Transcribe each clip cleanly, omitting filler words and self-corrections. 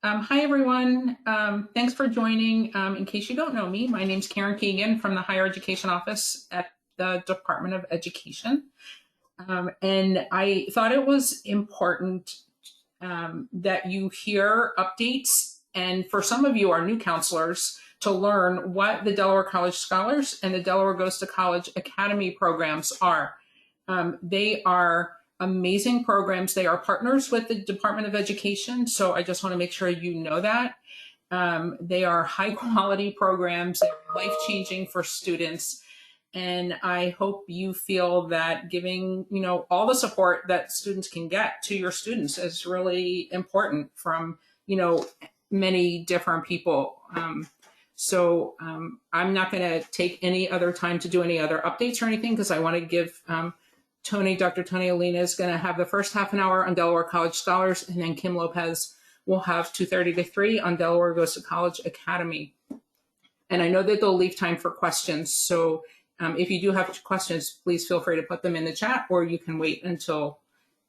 Hi, everyone. Thanks for joining. In case you don't know me, my name's Karen Keegan from the Higher Education Office at the Department of Education. And I thought it was important that you hear updates. And for some of you, our new counselors, to learn what the Delaware College Scholars and the Delaware Goes to College Academy programs are. They are amazing programs. They are partners with the Department of Education. So I just want to make sure you know that. They are high quality programs. They're life changing for students. And I hope you feel that giving, all the support that students can get to your students is really important from, many different people. I'm not going to take any other time to do any other updates or anything because I want to give Dr. Tony Alina is going to have the first half an hour on Delaware College Scholars, and then Kim Lopez will have 2:30 to 3 on Delaware Goes to College Academy. And I know that they'll leave time for questions. So if you do have questions, please feel free to put them in the chat, or you can wait until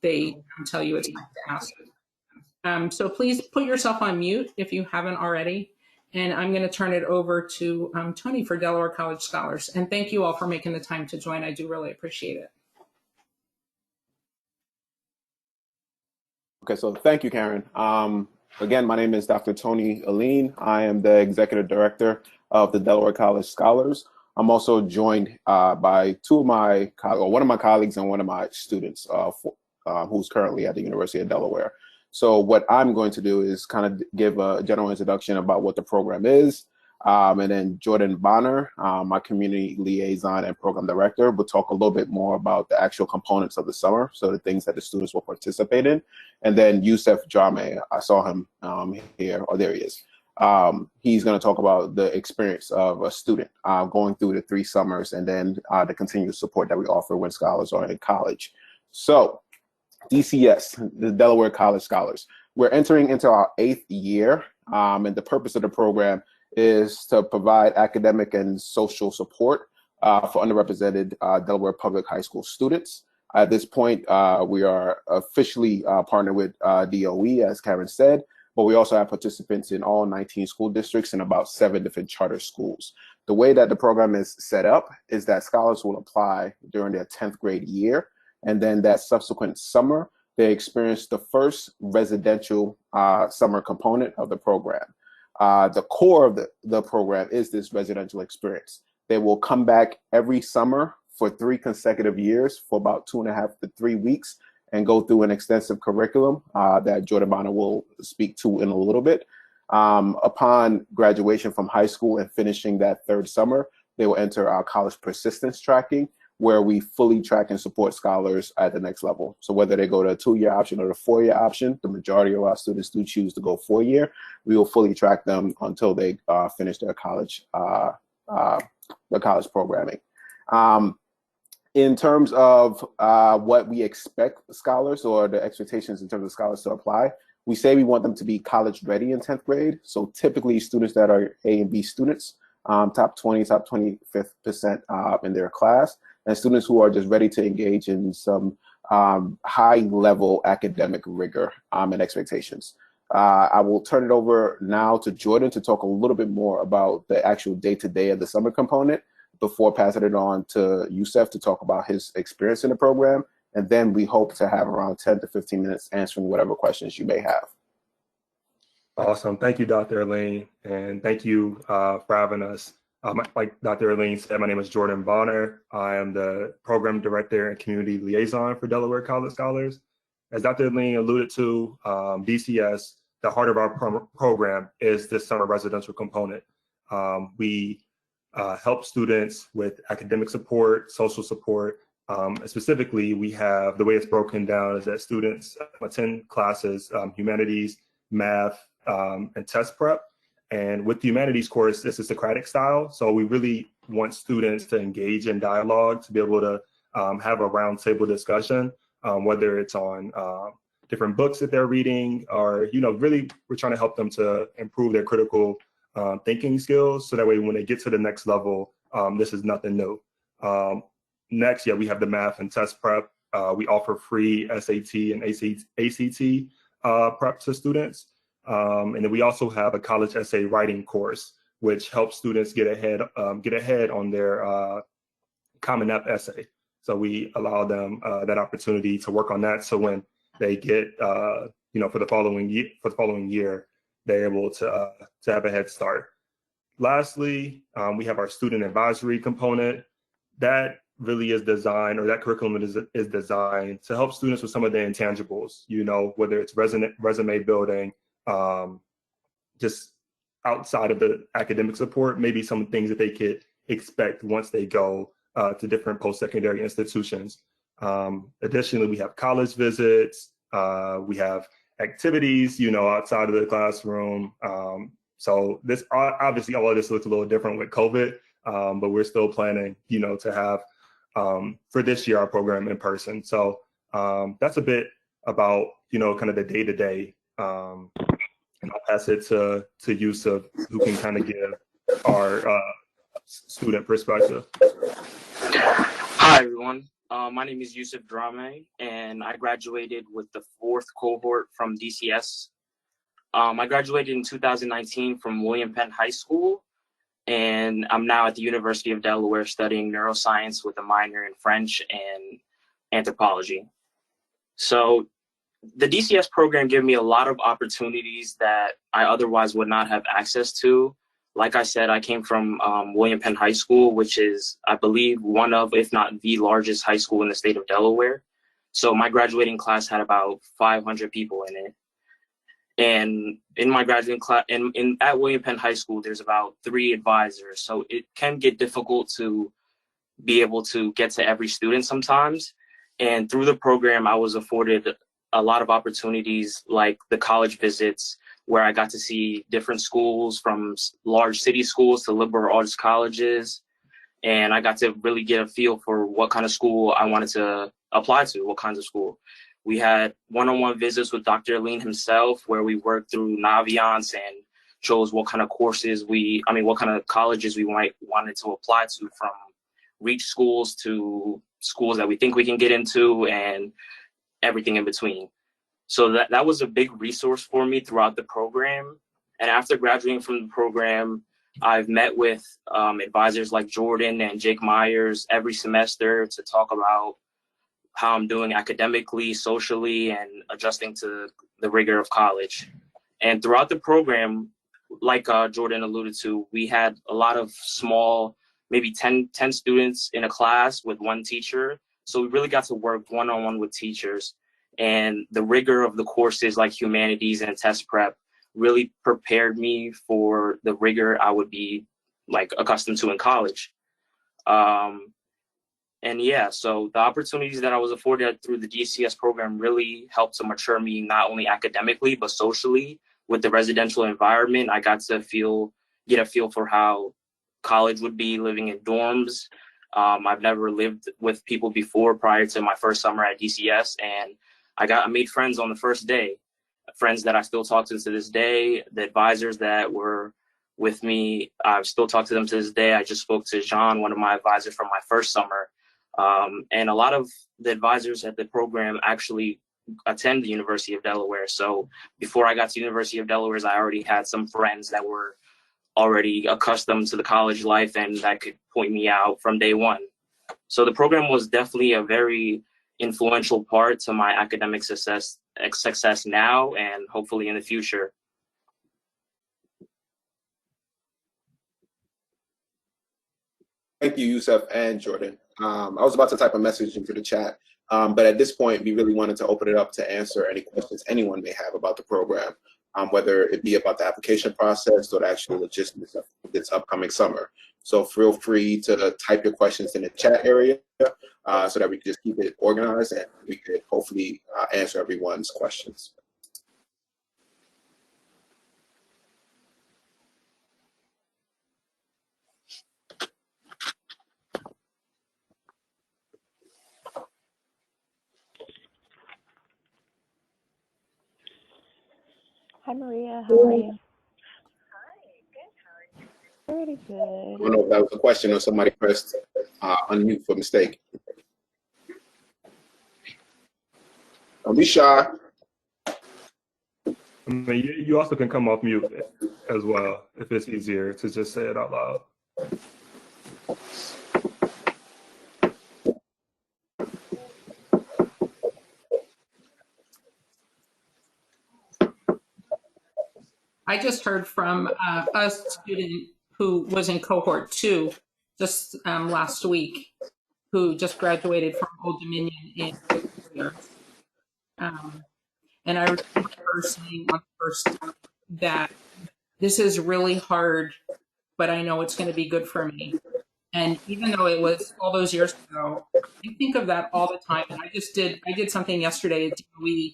they tell you it's time to ask. So please put yourself on mute if you haven't already. And I'm going to turn it over to Tony for Delaware College Scholars. And thank you all for making the time to join. I do really appreciate it. Okay, so thank you, Karen. Again, my name is Dr. Tony Alina. I am the Executive Director of the Delaware College Scholars. I'm also joined by one of my colleagues and one of my students who's currently at the University of Delaware. So what I'm going to do is kind of give a general introduction about what the program is. And then Jordan Bonner, my community liaison and program director, will talk a little bit more about the actual components of the summer, so the things that the students will participate in. And then Yusuf Jame, I saw him here, or there he is. He's going to talk about the experience of a student going through the 3 summers and then the continued support that we offer when scholars are in college. So DCS, the Delaware College Scholars, we're entering into our 8th year, and the purpose of the program is to provide academic and social support for underrepresented Delaware public high school students. At this point, we are officially partnered with DOE, as Karen said, but we also have participants in all 19 school districts and about 7 different charter schools. The way that the program is set up is that scholars will apply during their 10th grade year, and then that subsequent summer, they experience the first residential summer component of the program. The core of the program is this residential experience. They will come back every summer for 3 consecutive years for about 2.5 to 3 weeks and go through an extensive curriculum that Jordan Bonner will speak to in a little bit. Upon graduation from high school and finishing that 3rd summer, they will enter our college persistence tracking, where we fully track and support scholars at the next level. So whether they go to a 2-year option or the 4-year option, the majority of our students do choose to go 4-year. We will fully track them until they finish their college programming. In terms of what we expect scholars, or the expectations in terms of scholars to apply, we say we want them to be college ready in 10th grade. So typically students that are A and B students, top 20, top 25th% in their class, and students who are just ready to engage in some high-level academic rigor and expectations. I will turn it over now to Jordan to talk a little bit more about the actual day-to-day of the summer component before passing it on to Yusuf to talk about his experience in the program. And then we hope to have around 10 to 15 minutes answering whatever questions you may have. Awesome. Thank you, Dr. Alina, and thank you for having us. Like Dr. Alina said, my name is Jordan Bonner. I am the Program Director and Community Liaison for Delaware College Scholars. As Dr. Alina alluded to, DCS, the heart of our program is this summer residential component. We help students with academic support, social support. Specifically, we have, the way it's broken down is that students attend classes, humanities, math, and test prep. And with the humanities course, this is Socratic style. So we really want students to engage in dialogue, to be able to have a roundtable discussion, whether it's on different books that they're reading, or, really we're trying to help them to improve their critical thinking skills. So that way, when they get to the next level, this is nothing new. Next, we have the math and test prep. We offer free SAT and ACT prep to students. And then we also have a college essay writing course, which helps students get ahead on their Common App essay. So we allow them that opportunity to work on that. So when they get, for the following year, they're able to have a head start. Lastly, we have our student advisory component. That really is designed, or that curriculum is designed to help students with some of the intangibles, whether it's resume building, just outside of the academic support, maybe some things that they could expect once they go to different post-secondary institutions. Additionally, we have college visits, we have activities, outside of the classroom. So this, obviously, all of this looks a little different with COVID, but we're still planning, to have, for this year, our program in person. So that's a bit about, kind of the day-to-day. And I'll pass it to Yusuf, who can kind of give our student perspective. Hi, everyone. My name is Yusuf Drame, and I graduated with the 4th cohort from DCS. I graduated in 2019 from William Penn High School, and I'm now at the University of Delaware studying neuroscience with a minor in French and anthropology. So the DCS program gave me a lot of opportunities that I otherwise would not have access to. Like I said, I came from William Penn High School, which is, I believe, one of, if not the largest high school in the state of Delaware. So my graduating class had about 500 people in it. And in my graduating class, at William Penn High School, there's about 3 advisors. So it can get difficult to be able to get to every student sometimes. And through the program, I was afforded a lot of opportunities like the college visits, where I got to see different schools, from large city schools to liberal arts colleges. And I got to really get a feel for what kind of school I wanted to apply to, what kinds of school. We had one-on-one visits with Dr. Aline himself, where we worked through Naviance and chose what kind of courses what kind of colleges we wanted to apply to, from reach schools to schools that we think we can get into and everything in between. So that was a big resource for me throughout the program. And after graduating from the program, I've met with advisors like Jordan and Jake Myers every semester to talk about how I'm doing academically, socially, and adjusting to the rigor of college. And throughout the program, like Jordan alluded to, we had a lot of small, maybe 10 students in a class with one teacher. So we really got to work one-on-one with teachers. And the rigor of the courses like humanities and test prep really prepared me for the rigor I would be accustomed to in college. So the opportunities that I was afforded through the DCS program really helped to mature me, not only academically, but socially. With the residential environment, I got to get a feel for how college would be living in dorms. I've never lived with people before prior to my first summer at DCS, and I made friends on the first day, friends that I still talk to this day. The advisors that were with me, I still talk to them to this day. I just spoke to Jean, one of my advisors from my first summer. And a lot of the advisors at the program actually attend the University of Delaware. So before I got to University of Delaware, I already had some friends that were already accustomed to the college life and that could point me out from day one. So the program was definitely a very influential part to my academic success now and hopefully in the future. Thank you, Yusuf and Jordan. I was about to type a message into the chat, but at this point, we really wanted to open it up to answer any questions anyone may have about the program, whether it be about the application process or the actual logistics of this upcoming summer. So feel free to type your questions in the chat area so that we can just keep it organized and we could hopefully answer everyone's questions. Hi, Maria. How are you? Pretty good. I don't know if that was a question or somebody pressed unmute for mistake. Don't be shy. I mean, you also can come off mute as well if it's easier to just say it out loud. I just heard from a student who was in cohort 2 just last week, who just graduated from Old Dominion in years. And I remember her saying on the first time that this is really hard, but I know it's going to be good for me. And even though it was all those years ago, I think of that all the time. And I did something yesterday at DOE,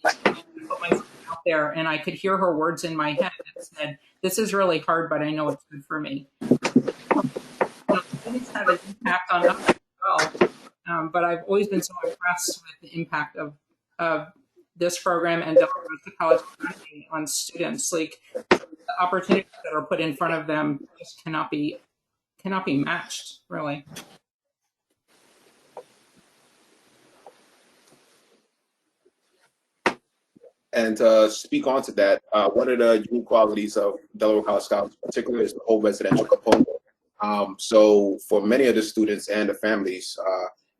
put myself out there, and I could hear her words in my head that said, "This is really hard, but I know it's good for me." Students have an impact on us as well. But I've always been so impressed with the impact of this program and Delaware College on students. Like the opportunities that are put in front of them just cannot be matched, really. And to speak on to that, one of the unique qualities of Delaware College Scholars in particular is the whole residential component. So for many of the students and the families,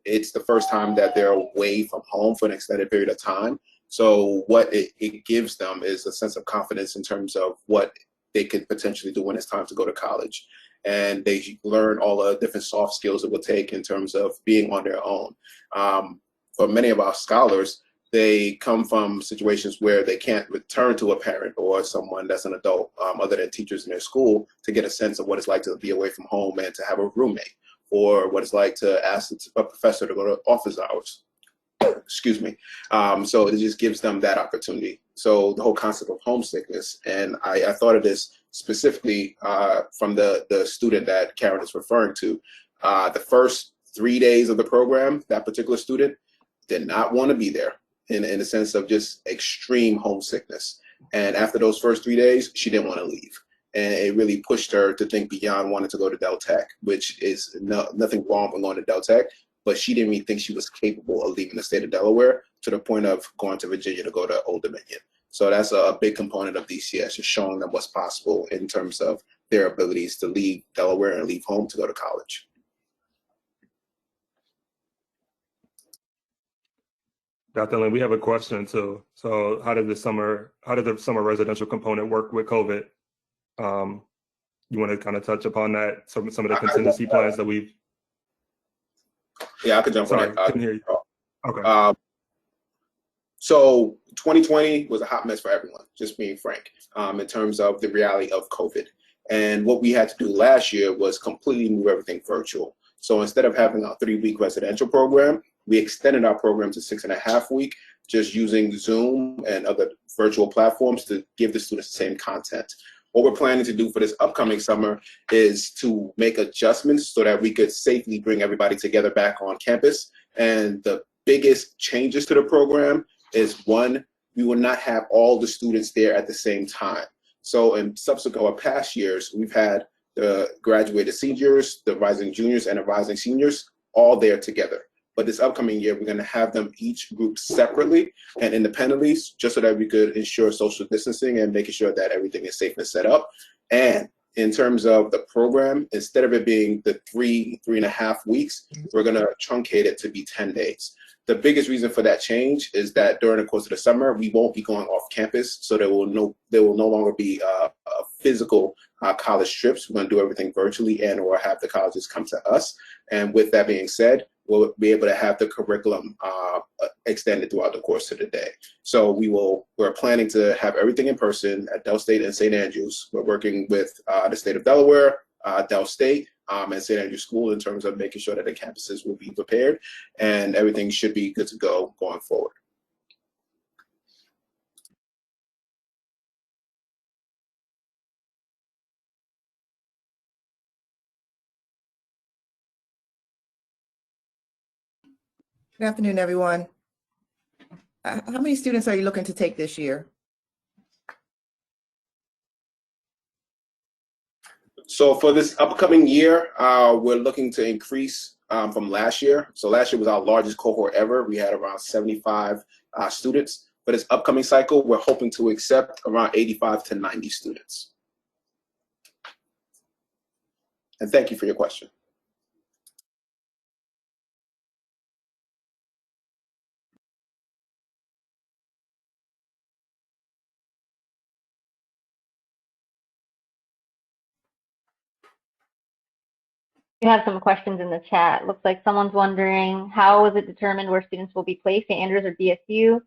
it's the first time that they're away from home for an extended period of time. So what it gives them is a sense of confidence in terms of what they could potentially do when it's time to go to college. And they learn all the different soft skills it will take in terms of being on their own. For many of our scholars, they come from situations where they can't return to a parent or someone that's an adult other than teachers in their school to get a sense of what it's like to be away from home and to have a roommate, or what it's like to ask a professor to go to office hours. Excuse me. So it just gives them that opportunity. So the whole concept of homesickness, and I thought of this specifically from the student that Karen is referring to. The first 3 days of the program, that particular student did not want to be there in a sense of just extreme homesickness. And after those first 3 days, she didn't want to leave. And it really pushed her to think beyond wanting to go to Del Tech, which is nothing wrong with going to Del Tech, but she didn't even think she was capable of leaving the state of Delaware to the point of going to Virginia to go to Old Dominion. So that's a big component of DCS, just showing them what's possible in terms of their abilities to leave Delaware and leave home to go to college. Dr. Lynn, we have a question too. So how did the summer residential component work with COVID? You want to kind of touch upon that? Some of the contingency plans that we've. Yeah, I could jump on Sorry, it. couldn't hear you. Okay. So 2020 was a hot mess for everyone, just being frank, in terms of the reality of COVID. And what we had to do last year was completely move everything virtual. So instead of having a 3-week residential program, we extended our program to 6.5 weeks, just using Zoom and other virtual platforms to give the students the same content. What we're planning to do for this upcoming summer is to make adjustments so that we could safely bring everybody together back on campus. And the biggest changes to the program is, one, we will not have all the students there at the same time. So in subsequent or past years, we've had the graduated seniors, the rising juniors, and the rising seniors all there together. But this upcoming year, we're going to have them each grouped separately and independently, just so that we could ensure social distancing and making sure that everything is safe and set up. And in terms of the program, instead of it being the 3.5 weeks, we're going to truncate it to be 10 days. The biggest reason for that change is that during the course of the summer, we won't be going off campus, so there will no longer be a physical college trips. We're going to do everything virtually and/or have the colleges come to us. And with that being said, we'll be able to have the curriculum extended throughout the course of the day. So we're planning to have everything in person at Del State and St. Andrews. We're working with the state of Delaware, Del State, and St. Andrews School in terms of making sure that the campuses will be prepared and everything should be good to go going forward. Good afternoon, everyone. How many students are you looking to take this year? So for this upcoming year, we're looking to increase from last year. So last year was our largest cohort ever. We had around 75 students. for this upcoming cycle, we're hoping to accept around 85 to 90 students. And thank you for your question. We have some questions in the chat. Looks like someone's wondering, how is it determined where students will be placed, Andrews or DSU?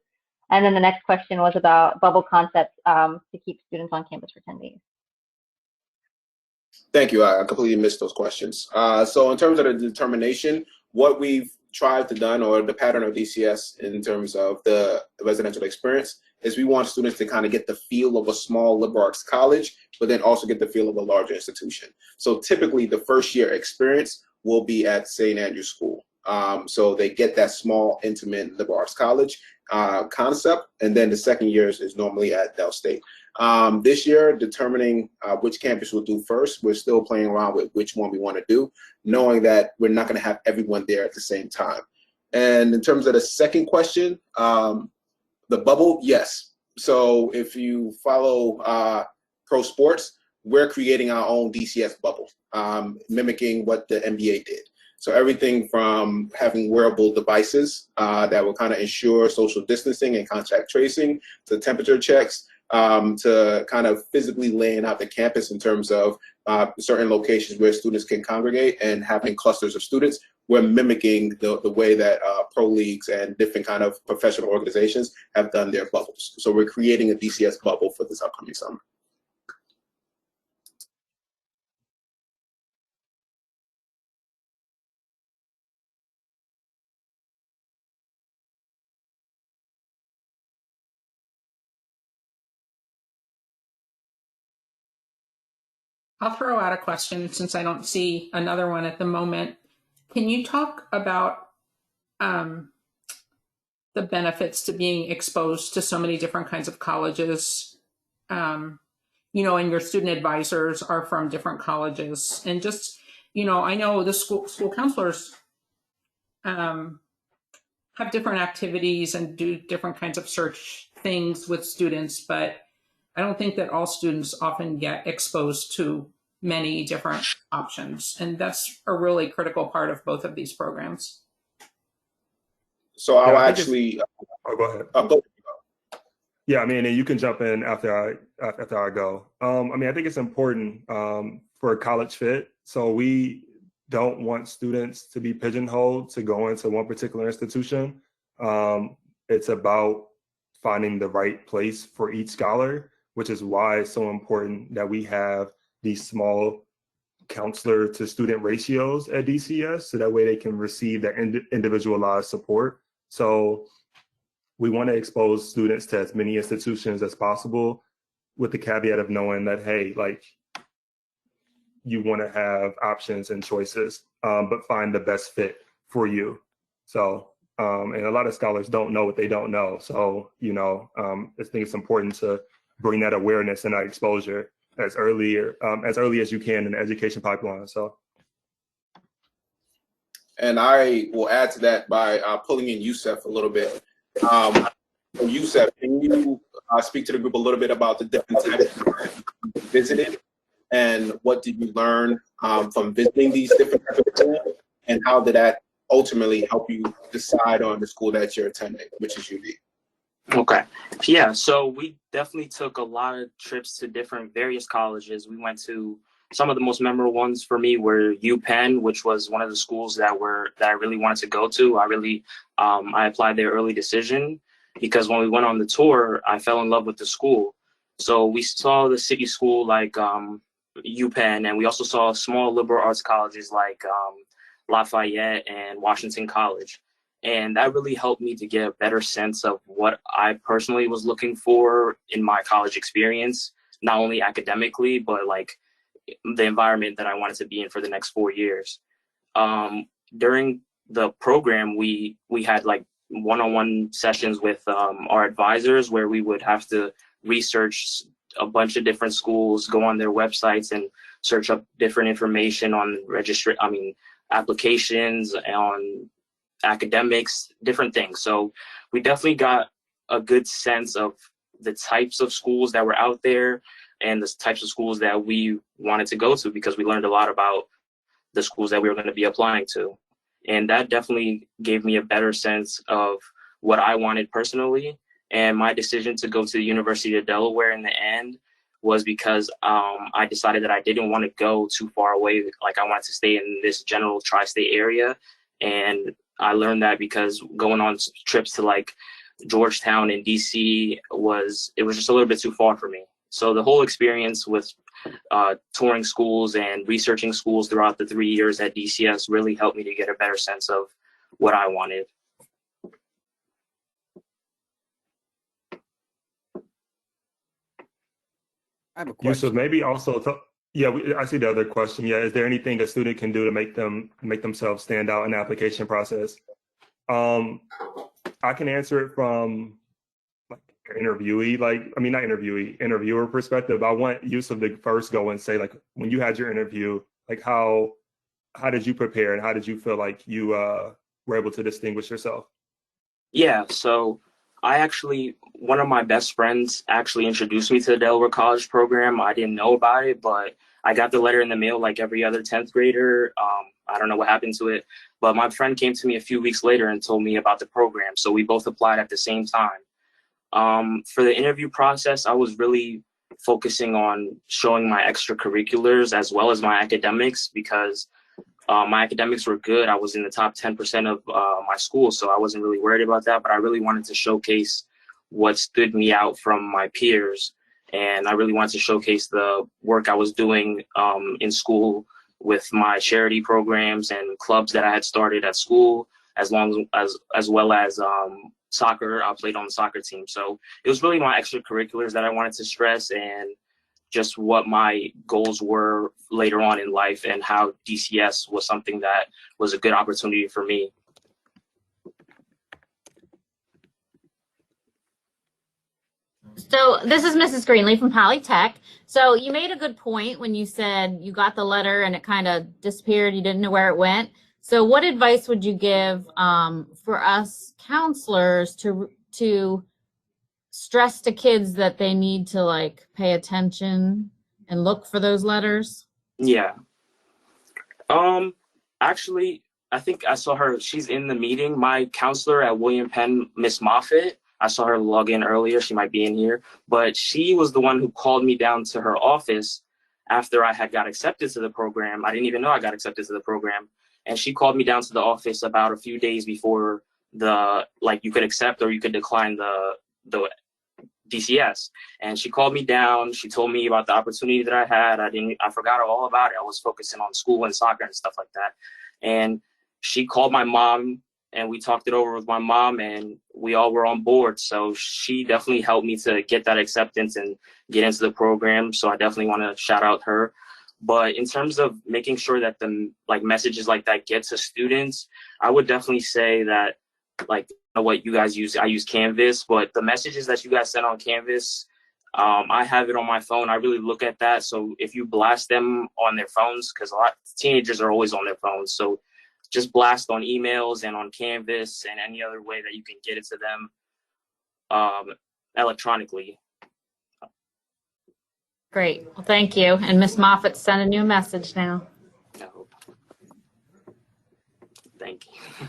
And then the next question was about bubble concepts to keep students on campus for 10 days. Thank you. I completely missed those questions. So in terms of the determination, what we've tried to done, or the pattern of DCS in terms of the residential experience, is we want students to kind of get the feel of a small liberal arts college, but then also get the feel of a larger institution. So typically the first year experience will be at St. Andrew's School. So they get that small, intimate liberal arts college concept, and then the second year is normally at Del State. This year, determining which campus we'll do first, we're still playing around with which one we want to do, knowing that we're not going to have everyone there at the same time. And in terms of the second question, the bubble, yes. So if you follow pro sports, we're creating our own DCS bubble, mimicking what the NBA did. So everything from having wearable devices that will kind of ensure social distancing and contact tracing, to temperature checks, to kind of physically laying out the campus in terms of certain locations where students can congregate and having clusters of students. We're mimicking the way that pro leagues and different kind of professional organizations have done their bubbles. So we're creating a DCS bubble for this upcoming summer. I'll throw out a question since I don't see another one at the moment. Can you talk about the benefits to being exposed to so many different kinds of colleges? You know, and your student advisors are from different colleges, and just, you know, I know the school counselors have different activities and do different kinds of search things with students, but I don't think that all students often get exposed to many different options. And that's a really critical part of both of these programs. So I'll Yeah, actually, go ahead. go. Yeah, I mean, and you can jump in after I go. I mean, I think it's important for a college fit. So we don't want students to be pigeonholed to go into one particular institution. It's about finding the right place for each scholar, which is why it's so important that we have these small counselor to student ratios at DCS, so that way they can receive that individualized support. So we want to expose students to as many institutions as possible, with the caveat of knowing that, hey, like, you want to have options and choices, but find the best fit for you. So, and a lot of scholars don't know what they don't know. So, you know, I think it's important to bring that awareness and that exposure as early as you can in the education pipeline. So, and I will add to that by pulling in Youssef a little bit. Youssef, can you speak to the group a little bit about the different types you visited, and what did you learn from visiting these different types of schools, and how did that ultimately help you decide on the school that you're attending, which is UD? Okay. Yeah, so we definitely took a lot of trips to various colleges. We went to some of the most memorable ones for me were UPenn, which was one of the schools that I really wanted to go to. I applied there early decision because when we went on the tour, I fell in love with the school. So we saw the city school like UPenn, and we also saw small liberal arts colleges like Lafayette and Washington College. And that really helped me to get a better sense of what I personally was looking for in my college experience, not only academically, but like the environment that I wanted to be in for the next 4 years. During the program, we had like one-on-one sessions with our advisors, where we would have to research a bunch of different schools, go on their websites and search up different information on applications, on academics, different things. So we definitely got a good sense of the types of schools that were out there and the types of schools that we wanted to go to, because we learned a lot about the schools that we were going to be applying to. And that definitely gave me a better sense of what I wanted personally. And my decision to go to the University of Delaware in the end was because I decided that I didn't want to go too far away. Like, I wanted to stay in this general tri-state area. And I learned that because going on trips to like Georgetown and DC was just a little bit too far for me. So the whole experience with touring schools and researching schools throughout the 3 years at DCS really helped me to get a better sense of what I wanted. I have a question. Yusuf, maybe also, I see the other question. Yeah, is there anything a student can do to make themselves stand out in the application process? I can answer it from like interviewer perspective. I want Yusuf to first go and say, like, when you had your interview, like how did you prepare and how did you feel like you were able to distinguish yourself? Yeah, so one of my best friends actually introduced me to the Delaware College program. I didn't know about it, but I got the letter in the mail like every other 10th grader. I don't know what happened to it, but my friend came to me a few weeks later and told me about the program. So we both applied at the same time. For the interview process, I was really focusing on showing my extracurriculars as well as my academics, because my academics were good. I was in the top 10% of my school, so I wasn't really worried about that, but I really wanted to showcase what stood me out from my peers. And I really wanted to showcase the work I was doing in school with my charity programs and clubs that I had started at school, as well as soccer. I played on the soccer team. So it was really my extracurriculars that I wanted to stress, and just what my goals were later on in life, and how DCS was something that was a good opportunity for me. So this is Mrs. Greenlee from Polytech. So you made a good point when you said you got the letter and it kind of disappeared. You didn't know where it went. So what advice would you give for us counselors to stress to kids that they need to like pay attention and look for those letters? Yeah. Actually, I think I saw her. She's in the meeting. My counselor at William Penn, Miss Moffitt, I saw her log in earlier. She might be in here, but she was the one who called me down to her office after I had got accepted to the program. I didn't even know I got accepted to the program. And she called me down to the office about a few days before you could accept or you could decline the DCS. And she called me down. She told me about the opportunity that I had. I forgot all about it. I was focusing on school and soccer and stuff like that. And she called my mom, and we talked it over with my mom, and we all were on board. So she definitely helped me to get that acceptance and get into the program. So I definitely want to shout out her. But in terms of making sure that the messages like that get to students, I would definitely say that what you guys use, I use Canvas, but the messages that you guys send on Canvas, I have it on my phone. I really look at that. So if you blast them on their phones, because a lot of teenagers are always on their phones, so just blast on emails and on Canvas and any other way that you can get it to them electronically. Great. Well, thank you. And Miss Moffitt's sending you a message now. No. Thank you.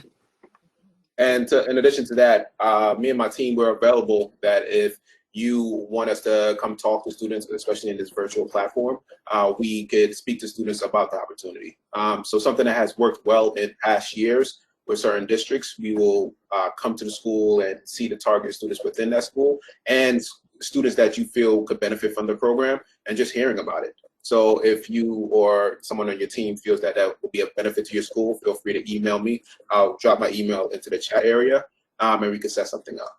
And in addition to that, me and my team were available that if you want us to come talk to students, especially in this virtual platform, we could speak to students about the opportunity. So something that has worked well in past years with certain districts, we will come to the school and see the target students within that school and students that you feel could benefit from the program, and just hearing about it. So if you or someone on your team feels that that will be a benefit to your school, feel free to email me. I'll drop my email into the chat area, and we can set something up.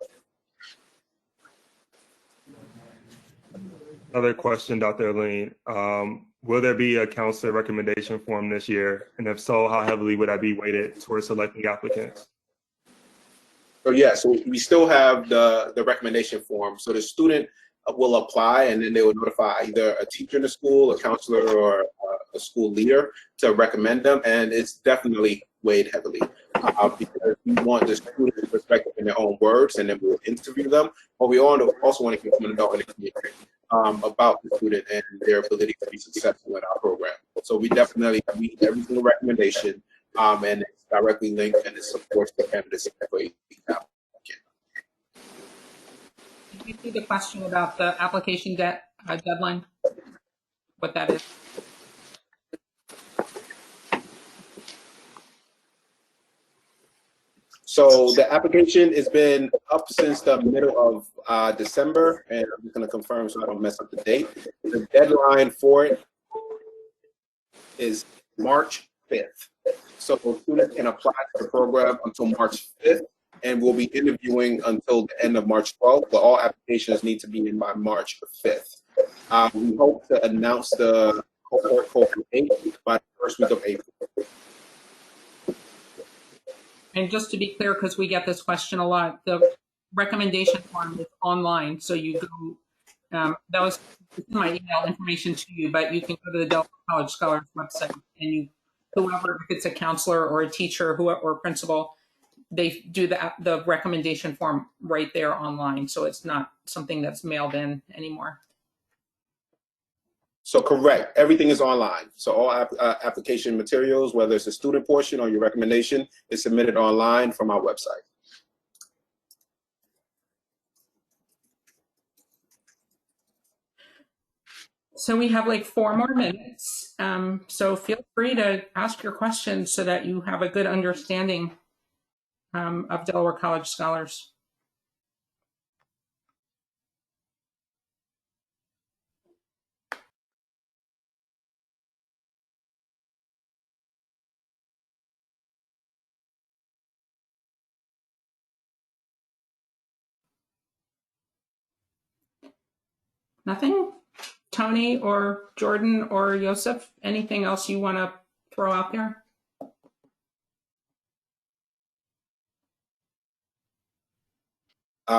Another question, Dr. Aline. Will there be a counselor recommendation form this year? And if so, how heavily would that be weighted towards selecting applicants? So yeah, so we still have the recommendation form. So the student will apply, and then they will notify either a teacher in the school, a counselor, or a school leader to recommend them. And it's definitely weighed heavily. Because we want the students' perspective in their own words, and then we'll interview them. But we also want to keep them adult in the community about the student and their ability to be successful in our program. So we definitely read every single recommendation, and it's directly linked and it supports the candidacy for each applicant. Did you see the question about the application deadline? What that is? So the application has been up since the middle of December, and I'm just going to confirm so I don't mess up the date. The deadline for it is March 5th. So students can apply to the program until March 5th, and we'll be interviewing until the end of March 12th, but all applications need to be in by March 5th. We hope to announce the cohort 8 by the first week of April. And just to be clear, because we get this question a lot, the recommendation form is online. So you go, that was my email information to you, but you can go to the Delaware College Scholars website, and whoever, if it's a counselor or a teacher or principal, they do the recommendation form right there online. So it's not something that's mailed in anymore. So correct, everything is online. So all application materials, whether it's a student portion or your recommendation, is submitted online from our website. So we have like 4 more minutes. So feel free to ask your questions so that you have a good understanding of Delaware College Scholars. Nothing? Tony or Jordan or Joseph, anything else you want to throw out there?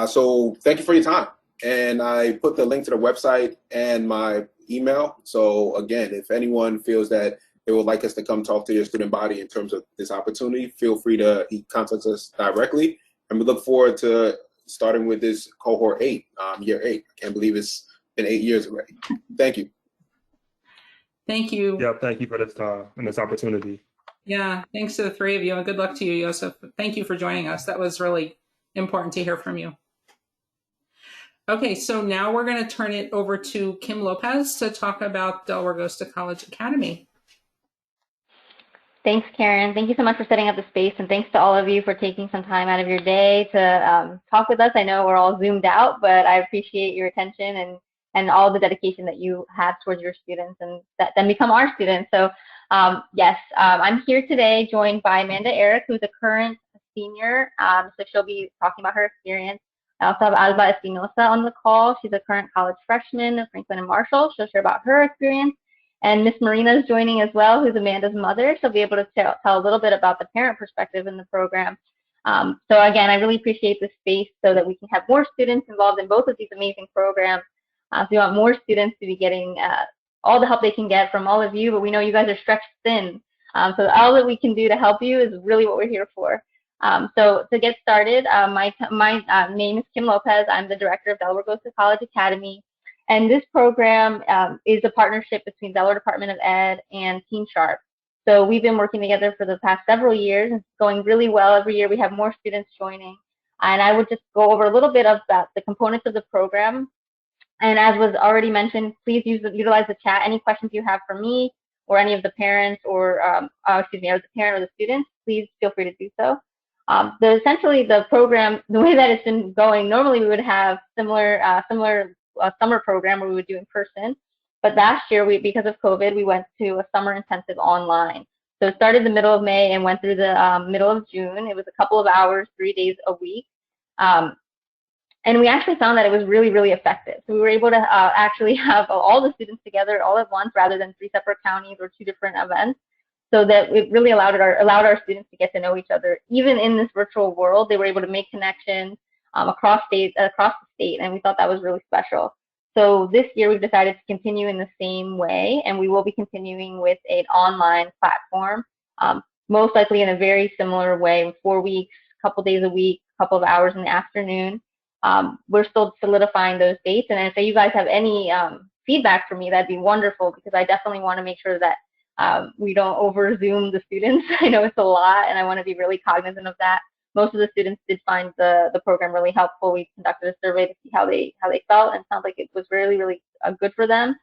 So thank you for your time. And I put the link to the website and my email. So again, if anyone feels that they would like us to come talk to your student body in terms of this opportunity, feel free to contact us directly. And we look forward to starting with this cohort 8, year 8. I can't believe it's been 8 years already. Thank you. Thank you. Yeah, thank you for this time and this opportunity. Yeah, thanks to the 3 of you, and good luck to you, Joseph. Thank you for joining us. That was really important to hear from you. Okay, so now we're going to turn it over to Kim Lopez to talk about Delaware Goes to College Academy. Thanks, Karen. Thank you so much for setting up the space, and thanks to all of you for taking some time out of your day to talk with us. I know we're all zoomed out, but I appreciate your attention and all the dedication that you have towards your students and that then become our students. So yes, I'm here today joined by Amanda Eric, who's a current senior, so she'll be talking about her experience. I also have Alba Espinosa on the call. She's a current college freshman at Franklin and Marshall. She'll share about her experience. And Miss Marina is joining as well, who's Amanda's mother. She'll be able to tell a little bit about the parent perspective in the program. So again, I really appreciate this space so that we can have more students involved in both of these amazing programs. So we want more students to be getting all the help they can get from all of you, but we know you guys are stretched thin. So all that we can do to help you is really what we're here for. So to get started, my name is Kim Lopez. I'm the director of Delaware Goes to College Academy. And this program is a partnership between Delaware Department of Ed and Team Sharp. So we've been working together for the past several years. It's going really well. Every year we have more students joining. And I would just go over a little bit of the components of the program. And as was already mentioned, please utilize the chat. Any questions you have for me or any of the parents or, excuse me, or the parent or the students, please feel free to do so. Essentially the program, the way that it's been going, normally we would have similar summer program where we would do in person. But last year, because of COVID, we went to a summer intensive online. So it started the middle of May and went through the middle of June. It was a couple of hours, 3 days a week. And we actually found that it was really, really effective. So we were able to actually have all the students together all at once rather than 3 separate counties or 2 different events. So that it really allowed our students to get to know each other. Even in this virtual world, they were able to make connections across the state, and we thought that was really special. So this year we've decided to continue in the same way, and we will be continuing with an online platform most likely in a very similar way, 4 weeks, couple days a week, couple of hours in the afternoon. We're still solidifying those dates. And if you guys have any feedback for me, that'd be wonderful, because I definitely want to make sure that we don't over Zoom the students. I know it's a lot, and I want to be really cognizant of that. Most of the students did find the program really helpful. We conducted a survey to see how they felt, and it sounds like it was really, really good for them.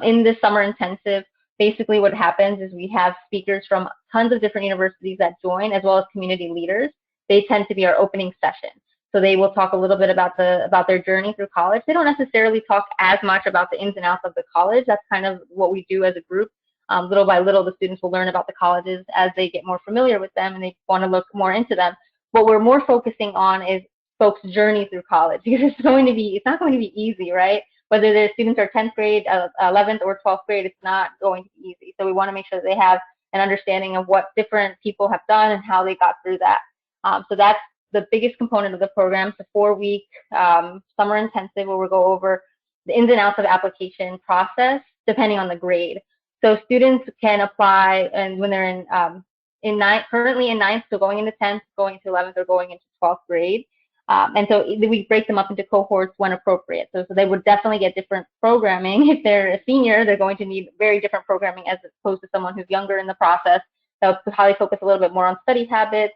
In this summer intensive, basically what happens is we have speakers from tons of different universities that join, as well as community leaders. They tend to be our opening session. So they will talk a little bit about their journey through college. They don't necessarily talk as much about the ins and outs of the college. That's kind of what we do as a group. Little by little, the students will learn about the colleges as they get more familiar with them and they want to look more into them. What we're more focusing on is folks' journey through college, because it's not going to be easy, right? Whether their students are 10th grade, 11th, or 12th grade, it's not going to be easy. So we want to make sure that they have an understanding of what different people have done and how they got through that. So that's the biggest component of the program. It's a 4-week summer intensive where we'll go over the ins and outs of application process depending on the grade. So students can apply, and when they're currently in 9th, so going into 10th, going into 11th, or going into 12th grade. And so we break them up into cohorts when appropriate. So they would definitely get different programming. If they're a senior, they're going to need very different programming as opposed to someone who's younger in the process. They'll probably focus a little bit more on study habits,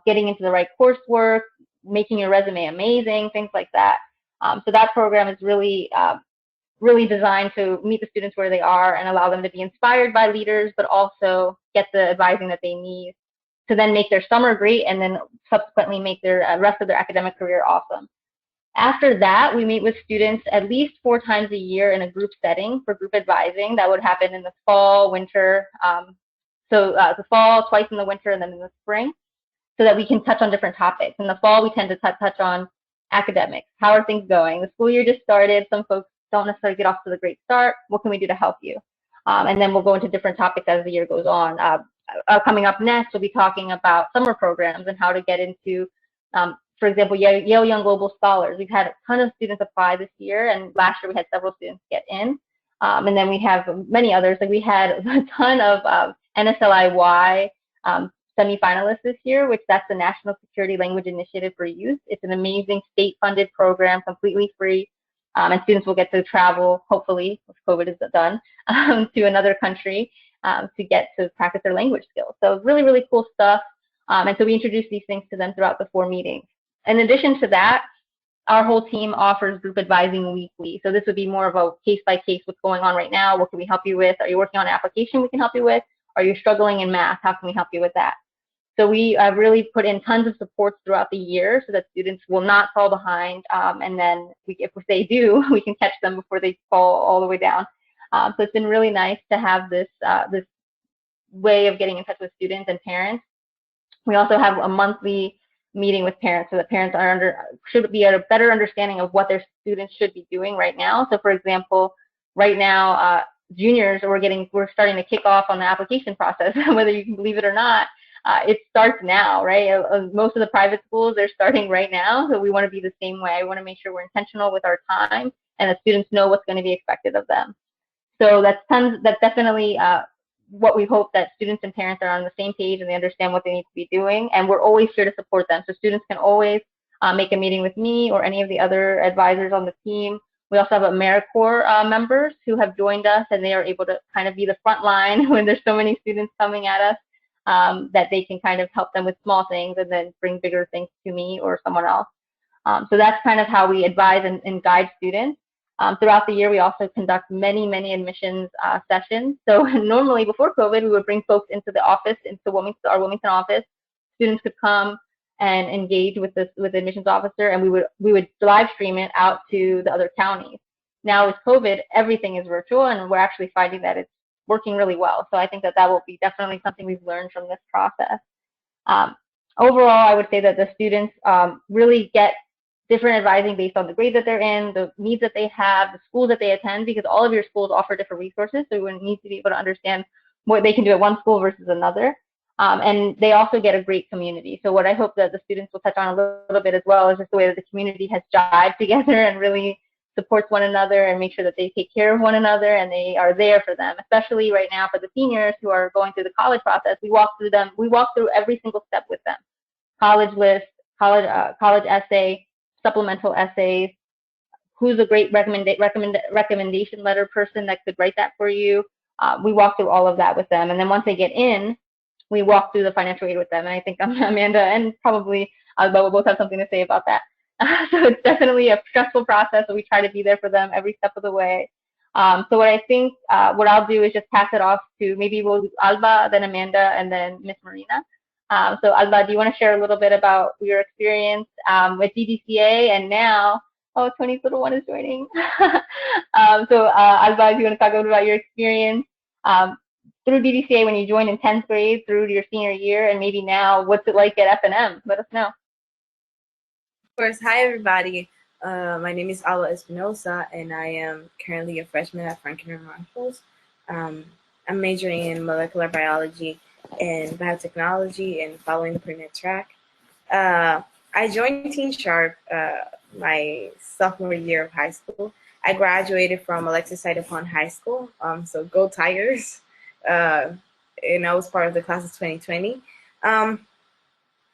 getting into the right coursework, making your resume amazing, things like that. So that program is really designed to meet the students where they are and allow them to be inspired by leaders, but also get the advising that they need to then make their summer great and then subsequently make their rest of their academic career awesome. After that, we meet with students at least 4 times a year in a group setting for group advising. That would happen in the fall, winter, the fall, twice in the winter, and then in the spring, so that we can touch on different topics. In the fall, we tend to touch on academics. How are things going? The school year just started. Some folks don't necessarily get off to the great start. What can we do to help you? And then we'll go into different topics as the year goes on. Coming up next, we'll be talking about summer programs and how to get into, for example, Yale Young Global Scholars. We've had a ton of students apply this year, and last year we had several students get in. And then we have many others. Like we had a ton of NSLIY semi-finalists this year, which that's the National Security Language Initiative for Youth. It's an amazing state-funded program, completely free. And students will get to travel, hopefully, if COVID is done, to another country to get to practice their language skills. So really, really cool stuff. And so we introduce these things to them throughout the 4 meetings. In addition to that, our whole team offers group advising weekly. So this would be more of a case-by-case, what's going on right now, what can we help you with? Are you working on an application we can help you with? Are you struggling in math? How can we help you with that? So we really put in tons of supports throughout the year so that students will not fall behind. And then if they do, we can catch them before they fall all the way down. So it's been really nice to have this way of getting in touch with students and parents. We also have a monthly meeting with parents so that parents should be at a better understanding of what their students should be doing right now. So for example, right now, juniors, we're starting to kick off on the application process, whether you can believe it or not. It starts now, right? Most of the private schools, they're starting right now. So we want to be the same way. I want to make sure we're intentional with our time and the students know what's going to be expected of them. So that's definitely what we hope, that students and parents are on the same page and they understand what they need to be doing. And we're always here to support them. So students can always make a meeting with me or any of the other advisors on the team. We also have AmeriCorps members who have joined us, and they are able to kind of be the front line when there's so many students coming at us. That they can kind of help them with small things and then bring bigger things to me or someone else. So that's kind of how we advise and guide students. Throughout the year, we also conduct many admissions sessions. So normally before COVID, we would bring folks into the office, into our Wilmington office. Students could come and engage with the admissions officer, and we would live stream it out to the other counties. Now with COVID, everything is virtual, and we're actually finding that it's working really well. So I think that will be definitely something we've learned from this process. Overall, I would say that the students really get different advising based on the grade that they're in, the needs that they have, the schools that they attend, because all of your schools offer different resources. So we need to be able to understand what they can do at one school versus another. And they also get a great community. So what I hope that the students will touch on a little bit as well is just the way that the community has jived together and really supports one another and makes sure that they take care of one another and they are there for them, especially right now for the seniors who are going through the college process. We walk through every single step with them. College list, college essay, supplemental essays, who's a great recommendation letter person that could write that for you. We walk through all of that with them. And then once they get in, we walk through the financial aid with them. And I think Amanda and probably Alba will both have something to say about that. So it's definitely a stressful process, but we try to be there for them every step of the way. So what I think, what I'll do is just pass it off to maybe we'll do Alba, then Amanda, and then Miss Marina. So Alba, do you want to share a little bit about your experience with DDCA and now, oh, Tony's little one is joining. So Alba, if you want to talk a little about your experience through DDCA when you joined in 10th grade through to your senior year, and maybe now, what's it like at F&M? Let us know. Of course, hi everybody. My name is Alba Espinosa, and I am currently a freshman at Franklin Rifles. I'm majoring in molecular biology and biotechnology and following the pre-med track. I joined Teen Sharp my sophomore year of high school. I graduated from Alexis Side-Upon High School, so go Tigers. And I was part of the class of 2020.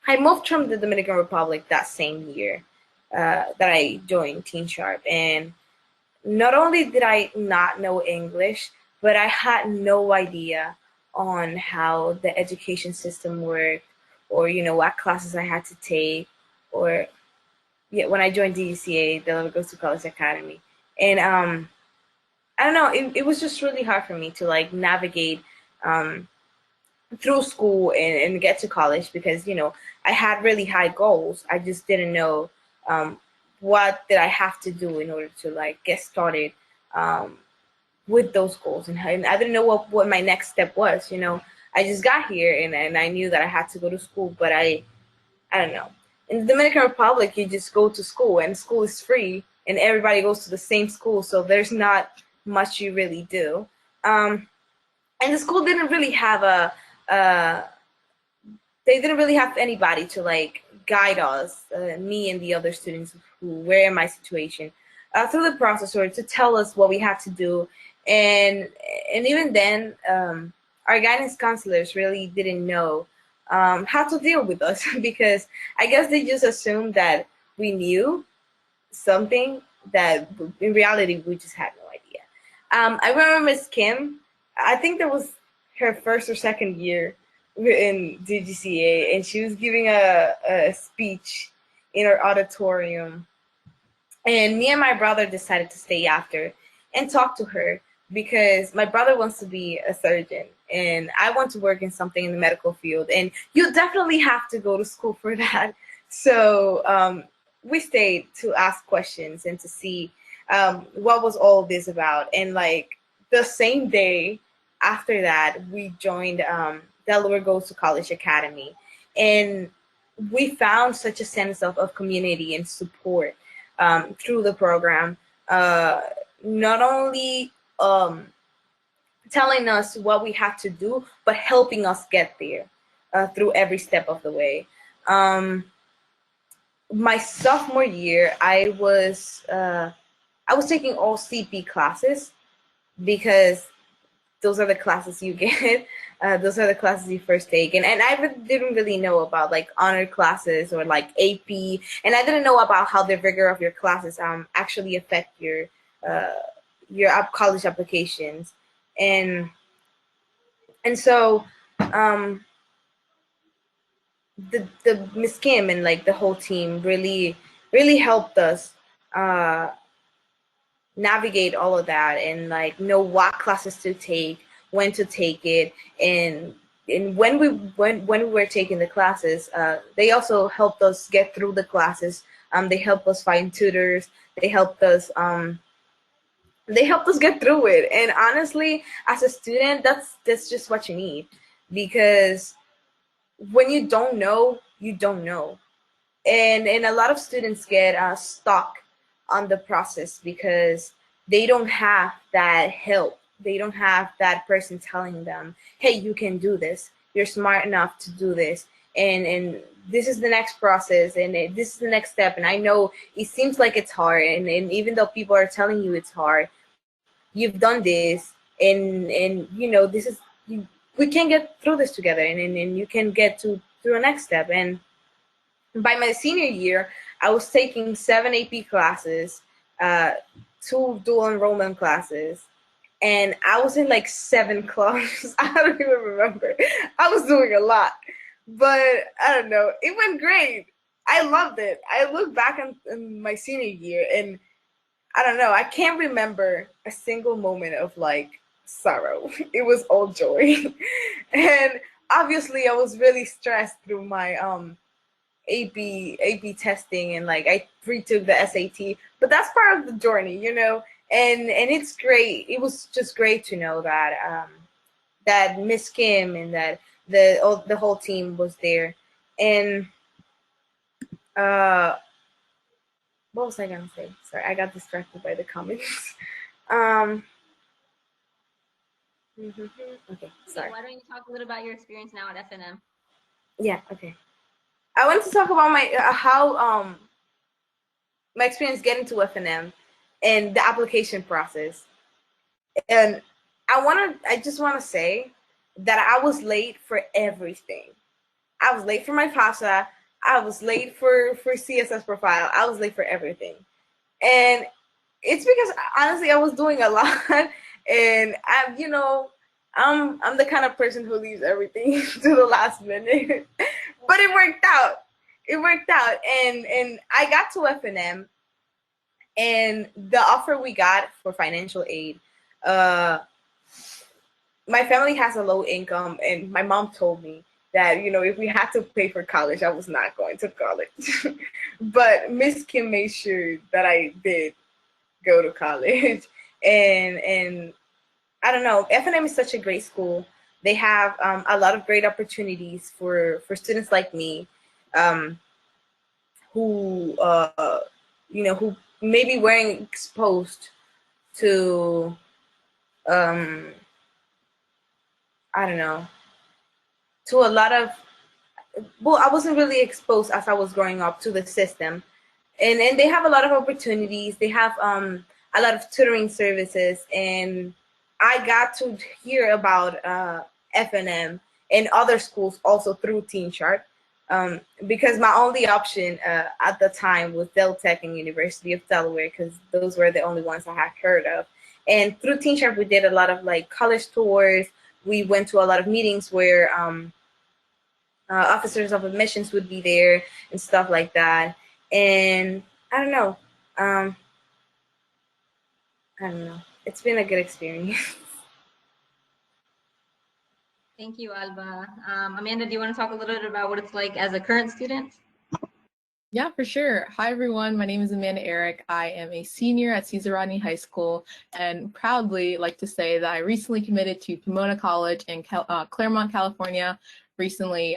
I moved from the Dominican Republic that same year that I joined Teen Sharp. And not only did I not know English, but I had no idea on how the education system worked, or, you know, what classes I had to take, or when I joined DDCA, Delaware Goes to College Academy. And I don't know, it was just really hard for me to like navigate through school and get to college, because, you know, I had really high goals. I just didn't know what did I have to do in order to like get started with those goals. And I didn't know what my next step was, you know. I just got here and I knew that I had to go to school, but I don't know. In the Dominican Republic, you just go to school and school is free and everybody goes to the same school. So there's not much you really do. And the school didn't really have they didn't really have anybody to like guide us, me and the other students who were in my situation, through the process, or to tell us what we had to do. And even then, our guidance counselors really didn't know how to deal with us, because I guess they just assumed that we knew something that in reality we just had no idea. I remember Miss Kim, I think that was her first or second year in DGCA, and she was giving a speech in our auditorium. And me and my brother decided to stay after and talk to her, because my brother wants to be a surgeon and I want to work in something in the medical field, and you definitely have to go to school for that. So we stayed to ask questions and to see what was all this about. And like the same day after that, we joined Delaware Goes to College Academy, and we found such a sense of community and support through the program. Not only telling us what we had to do, but helping us get there through every step of the way. My sophomore year, I was taking all CP classes, because those are the classes you get. Those are the classes you first take. And I didn't really know about like honor classes or like AP. And I didn't know about how the rigor of your classes actually affect your college applications. And so the Miss Kim and like the whole team really helped us navigate all of that, and like know what classes to take, when to take it, and when we were taking the classes, they also helped us get through the classes. They helped us find tutors. They helped us get through it. And honestly, as a student, that's just what you need, because when you don't know, you don't know. And a lot of students get stuck on the process because they don't have that help. They don't have that person telling them, hey, you can do this. You're smart enough to do this. and this is the next process, and this is the next step. And I know it seems like it's hard, and even though people are telling you it's hard, you've done this, and you know, this is we can get through this together, and you can get through the next step. And by my senior year, I was taking 7 AP classes, 2 dual enrollment classes, and I was in like 7 clubs. I don't even remember. I was doing a lot, but I don't know. It went great. I loved it. I look back on my senior year, and I don't know. I can't remember a single moment of like sorrow. It was all joy. And obviously I was really stressed through my AP testing, and like I retook the SAT, but that's part of the journey, you know. And it's great. It was just great to know that that Miss Kim and that the whole team was there. And what was I gonna say? Sorry, I got distracted by the comments. Okay, sorry. Why don't you talk a little about your experience now at FNM? Yeah, okay. I want to talk about my how my experience getting to FNM and the application process. And I just want to say that I was late for everything. I was late for my FAFSA. I was late for CSS profile. I was late for everything. And it's because honestly I was doing a lot, and I'm the kind of person who leaves everything to the last minute. But it worked out. And I got to FNM, and the offer we got for financial aid, my family has a low income, and my mom told me that, you know, if we had to pay for college, I was not going to college. But Miss Kim made sure that I did go to college. And I don't know, FNM is such a great school. They have a lot of great opportunities for students like me, who who maybe weren't exposed to I don't know, to a lot of, well, I wasn't really exposed as I was growing up to the system. And they have a lot of opportunities. They have a lot of tutoring services, and I got to hear about FNM and other schools also through Teen Chart, because my only option at the time was Del Tech and University of Delaware, because those were the only ones I had heard of. And through Teen Chart, we did a lot of like college tours. We went to a lot of meetings where officers of admissions would be there and stuff like that. And I don't know. It's been a good experience. Thank you, Alba. Amanda, do you want to talk a little bit about what it's like as a current student? Yeah, for sure. Hi, everyone. My name is Amanda Eric. I am a senior at Cesar Rodney High School, and proudly like to say that I recently committed to Pomona College in Claremont, California. Recently,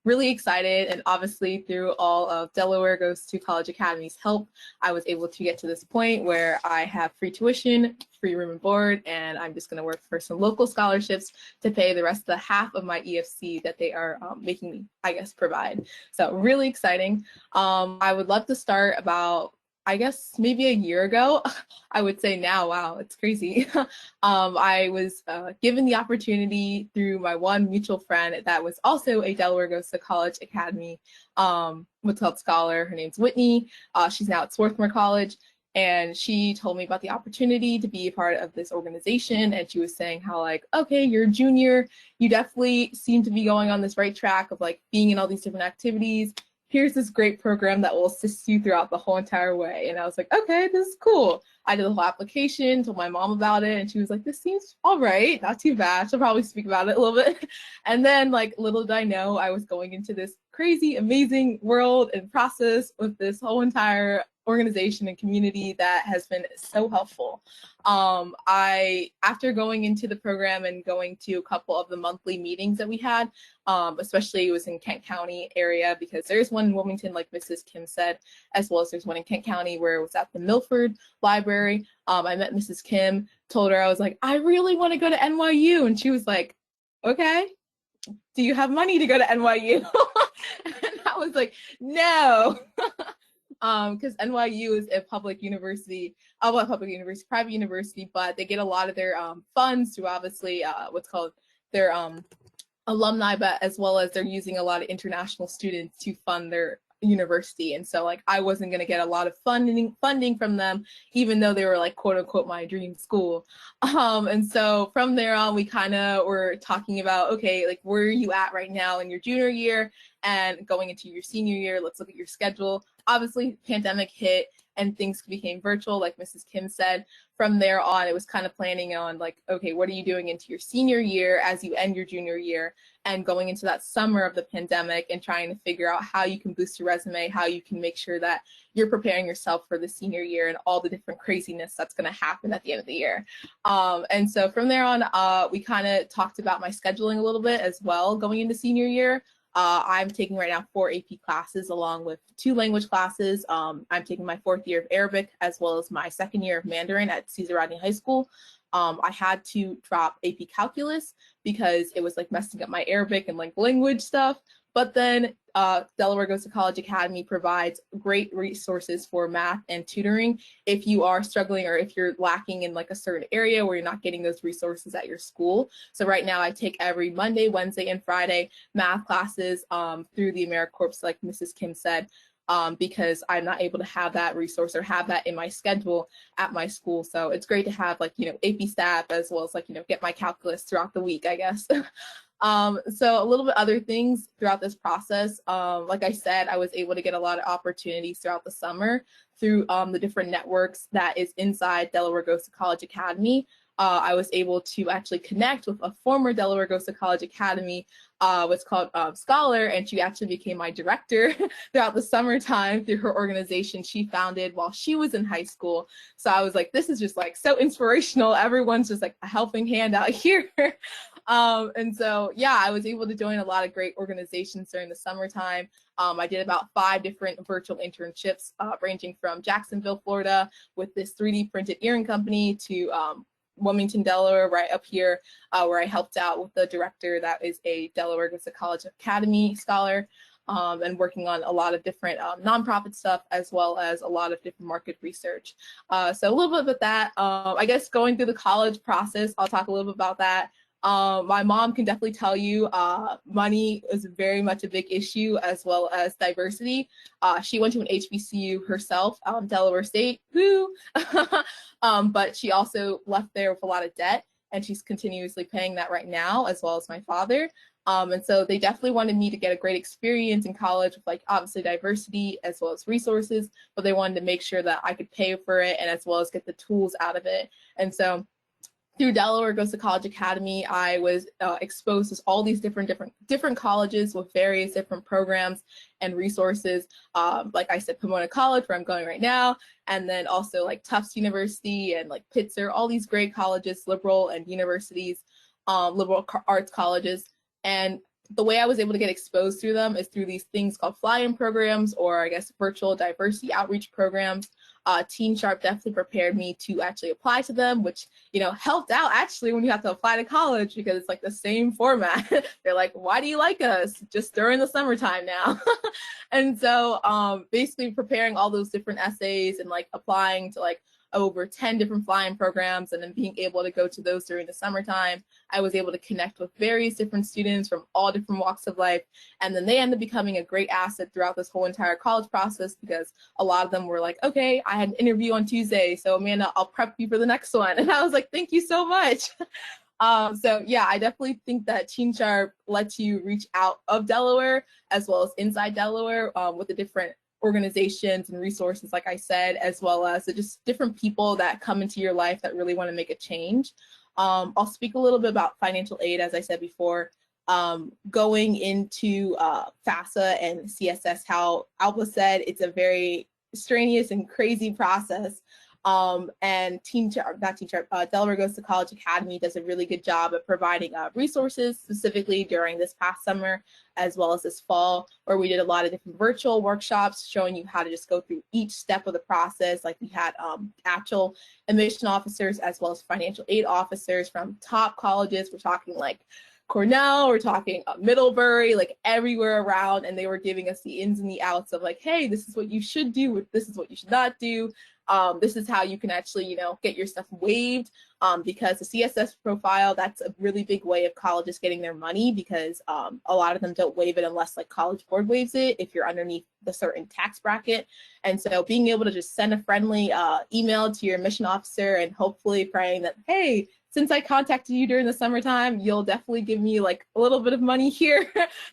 really excited, and obviously through all of Delaware Goes to College Academy's help, I was able to get to this point where I have free tuition, free room and board, and I'm just going to work for some local scholarships to pay the rest of the half of my EFC that they are making me, I guess, provide. So really exciting. I would love to start about, I guess, maybe a year ago. I would say now, wow, it's crazy. I was given the opportunity through my one mutual friend that was also a Delaware Goes to College Academy what's called scholar. Her name's Whitney. She's now at Swarthmore College. And she told me about the opportunity to be a part of this organization. And she was saying how, like, okay, you're a junior. You definitely seem to be going on this right track of like being in all these different activities. Here's this great program that will assist you throughout the whole entire way. And I was like, okay, this is cool. I did the whole application, told my mom about it, and she was like, this seems all right, not too bad. She'll probably speak about it a little bit. And then, like, little did I know, I was going into this crazy, amazing world and process with this whole entire organization and community that has been so helpful. After going into the program and going to a couple of the monthly meetings that we had, especially it was in Kent County area, because there's one in Wilmington, like Mrs. Kim said, as well as there's one in Kent County where it was at the Milford Library. I met Mrs. Kim, told her, I was like, I really want to go to NYU. And she was like, okay, do you have money to go to NYU? And I was like, no. Because NYU is a public university, private university, but they get a lot of their funds through obviously what's called their alumni, but as well as they're using a lot of international students to fund their university. And so like I wasn't going to get a lot of funding from them, even though they were like quote unquote my dream school. And so from there on, we kind of were talking about, okay, like where are you at right now in your junior year and going into your senior year? Let's look at your schedule. Obviously, pandemic hit and things became virtual, like Mrs. Kim said. From there on, it was kind of planning on like, okay, what are you doing into your senior year as you end your junior year, and going into that summer of the pandemic and trying to figure out how you can boost your resume, how you can make sure that you're preparing yourself for the senior year and all the different craziness that's going to happen at the end of the year. And so from there on, we kind of talked about my scheduling a little bit as well going into senior year. I'm taking right now 4 AP classes along with 2 language classes. I'm taking my 4th year of Arabic as well as my 2nd year of Mandarin at Cesar Rodney High School. I had to drop AP Calculus because it was like messing up my Arabic and like language stuff. But then Delaware Goes to College Academy provides great resources for math and tutoring if you are struggling or if you're lacking in like a certain area where you're not getting those resources at your school. So right now I take every Monday, Wednesday, and Friday math classes through the AmeriCorps, like Mrs. Kim said, because I'm not able to have that resource or have that in my schedule at my school. So it's great to have like, you know, AP Stat as well as like, you know, get my calculus throughout the week, I guess. So a little bit other things throughout this process. Like I said, I was able to get a lot of opportunities throughout the summer through the different networks that is inside Delaware Goes to College Academy. I was able to actually connect with a former Delaware Goes to College Academy, what's called Scholar, and she actually became my director throughout the summertime through her organization she founded while she was in high school. So I was like, this is just like so inspirational. Everyone's just like a helping hand out here. And so, yeah, I was able to join a lot of great organizations during the summertime. I did about 5 different virtual internships, ranging from Jacksonville, Florida, with this 3D printed earring company to Wilmington, Delaware, right up here, where I helped out with the director that is a Delaware Goes to College Academy scholar, and working on a lot of different nonprofit stuff as well as a lot of different market research. So a little bit about that. I guess going through the college process, I'll talk a little bit about that. My mom can definitely tell you money is very much a big issue as well as diversity. She went to an HBCU herself, Delaware State, woo! But she also left there with a lot of debt, and she's continuously paying that right now, as well as my father. And so they definitely wanted me to get a great experience in college with like obviously diversity as well as resources, but they wanted to make sure that I could pay for it and as well as get the tools out of it. And so through Delaware Goes to College Academy, I was exposed to all these different colleges with various different programs and resources. Like I said, Pomona College, where I'm going right now, and then also like Tufts University and like Pitzer, all these great colleges, liberal and universities, liberal arts colleges. And the way I was able to get exposed through them is through these things called fly-in programs, or I guess virtual diversity outreach programs. Teen Sharp definitely prepared me to actually apply to them, which, you know, helped out actually when you have to apply to college because it's like the same format. They're like, why do you like us? Just during the summertime now. And so basically preparing all those different essays and like applying to like over 10 different fly-in programs and then being able to go to those during the summertime, I was able to connect with various different students from all different walks of life. And then they ended up becoming a great asset throughout this whole entire college process because a lot of them were like, okay, I had an interview on Tuesday, so Amanda, I'll prep you for the next one. And I was like, thank you so much. So yeah, I definitely think that Teen Sharp lets you reach out of Delaware as well as inside Delaware with the different organizations and resources, like I said, as well as just different people that come into your life that really want to make a change. I'll speak a little bit about financial aid, as I said before. Going into FAFSA and CSS, how Alba said, it's a very strenuous and crazy process. And Delaware Goes to College Academy does a really good job at providing resources, specifically during this past summer, as well as this fall, where we did a lot of different virtual workshops showing you how to just go through each step of the process. Like we had actual admission officers as well as financial aid officers from top colleges. We're talking like Cornell, we're talking Middlebury, like everywhere around, and they were giving us the ins and the outs of like, hey, this is what you should do, this is what you should not do. This is how you can actually, you know, get your stuff waived, because the CSS profile, that's a really big way of colleges getting their money, because a lot of them don't waive it unless like College Board waives it if you're underneath the certain tax bracket. And so being able to just send a friendly email to your admission officer and hopefully praying that, hey, since I contacted you during the summertime, you'll definitely give me like a little bit of money here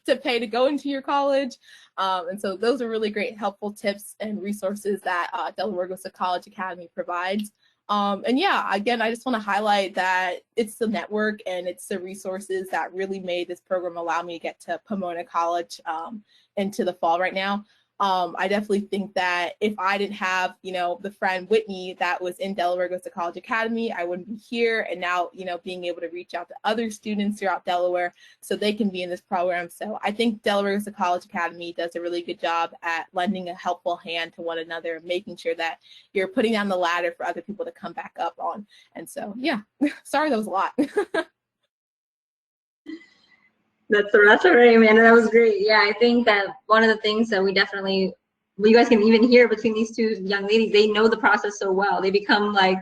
to pay to go into your college. And so those are really great, helpful tips and resources that Delaware Goes to College Academy provides. And yeah, again, I just want to highlight that it's the network and it's the resources that really made this program allow me to get to Pomona College into the fall right now. I definitely think that if I didn't have, you know, the friend Whitney that was in Delaware Goes to College Academy, I wouldn't be here. And now, you know, being able to reach out to other students throughout Delaware so they can be in this program. So I think Delaware Goes to College Academy does a really good job at lending a helpful hand to one another, making sure that you're putting down the ladder for other people to come back up on. And so, yeah, sorry, that was a lot. That's all right, Amanda. That was great. Yeah, I think that one of the things that we definitely, well, you guys can even hear between these two young ladies, they know the process so well. They become like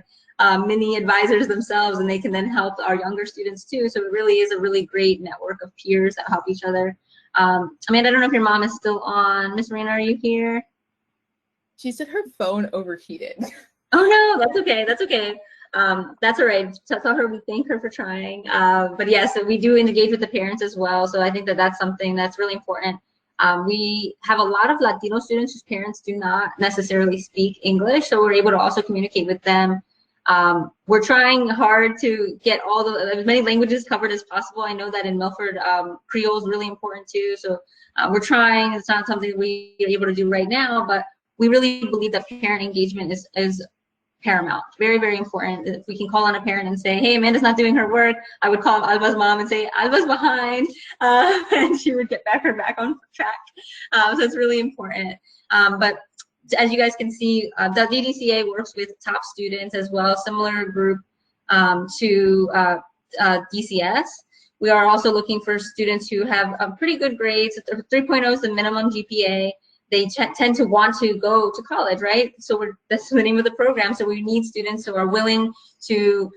mini advisors themselves, and they can then help our younger students too. So it really is a really great network of peers that help each other. Amanda, I don't know if your mom is still on. Miss Marina, are you here? She said her phone overheated. Oh no, that's okay. That's okay. That's all right. Tell her we thank her for trying. But yes, yeah, so we do engage with the parents as well. So I think that that's something that's really important. We have a lot of Latino students whose parents do not necessarily speak English, so we're able to also communicate with them. We're trying hard to get as many languages covered as possible. I know that in Milford, Creole is really important too. So we're trying. It's not something we are able to do right now, but we really believe that parent engagement is paramount. Very, very important. If we can call on a parent and say, hey, Amanda's not doing her work, I would call Alba's mom and say, Alba's behind, and she would get her back on track. So it's really important. But as you guys can see, the DDCA works with top students as well, similar group to DCS. We are also looking for students who have pretty good grades. 3.0 is the minimum GPA. They tend to want to go to college, right? So that's the name of the program. So we need students who are willing to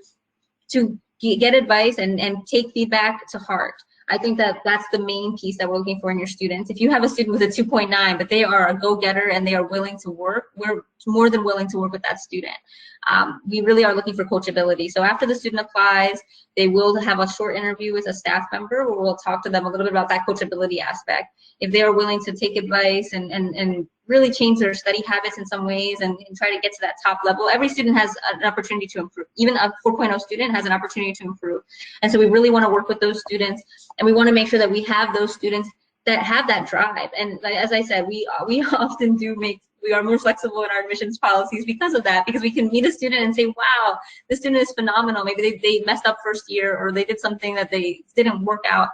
get advice and take feedback to heart. I think that that's the main piece that we're looking for in your students. If you have a student with a 2.9, but they are a go-getter and they are willing to work, we're more than willing to work with that student. We really are looking for coachability. So after the student applies, they will have a short interview with a staff member where we'll talk to them a little bit about that coachability aspect. If they are willing to take advice and really change their study habits in some ways and try to get to that top level, every student has an opportunity to improve. Even a 4.0 student has an opportunity to improve. And so we really want to work with those students, and we want to make sure that we have those students that have that drive. And as I said, we often we are more flexible in our admissions policies because of that, because we can meet a student and say, wow, this student is phenomenal. Maybe they messed up first year, or they did something that they didn't work out,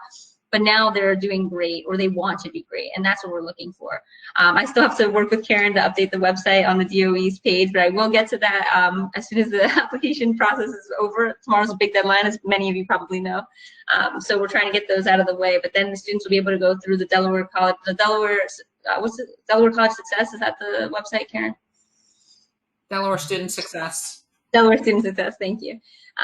but now they're doing great, or they want to be great, and that's what we're looking for. I still have to work with Karen to update the website on the DOE's page, but I will get to that as soon as the application process is over. Tomorrow's a big deadline, as many of you probably know. So we're trying to get those out of the way, but then the students will be able to go through the Delaware College, Delaware College Success, is that the website, Karen? Delaware Student Success. Delaware Student Success, thank you.